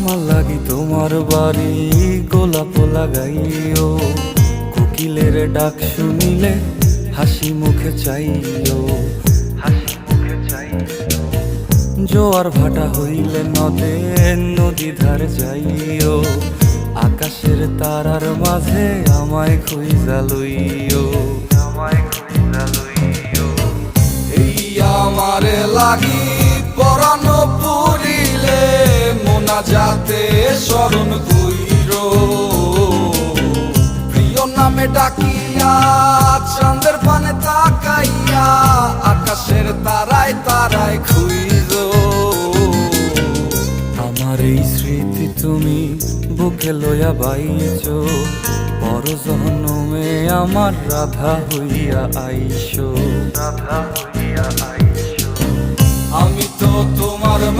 আমার লাগি তোমার বাড়ি গোলাপ লাগাইও, কোকিলের ডাক শুনিলে হাসি মুখে চাইও, হাসি মুখে চাইও। জোয়ার ভাটা হইলে নদে নদী ধারে যাইও, আকাশের তারার মাঝে আমায় খুঁজা লইও, আমায় খুঁজা লইও। এই আমারে লাগি পরানো পুরিলে মোনাজাতে স্মরণ কইরো, প্রিয় নামে ডাকিয়া চাঁদের পানে তাকাইয়া আকাশের তারায় তারায় খুইরো। আমার এই স্মৃতি তুমি বুকে লইয়া বাইছো, বড় জনমে আমার রাধা হইয়া আইসো, রাধা হইয়া আইসো। আমি তো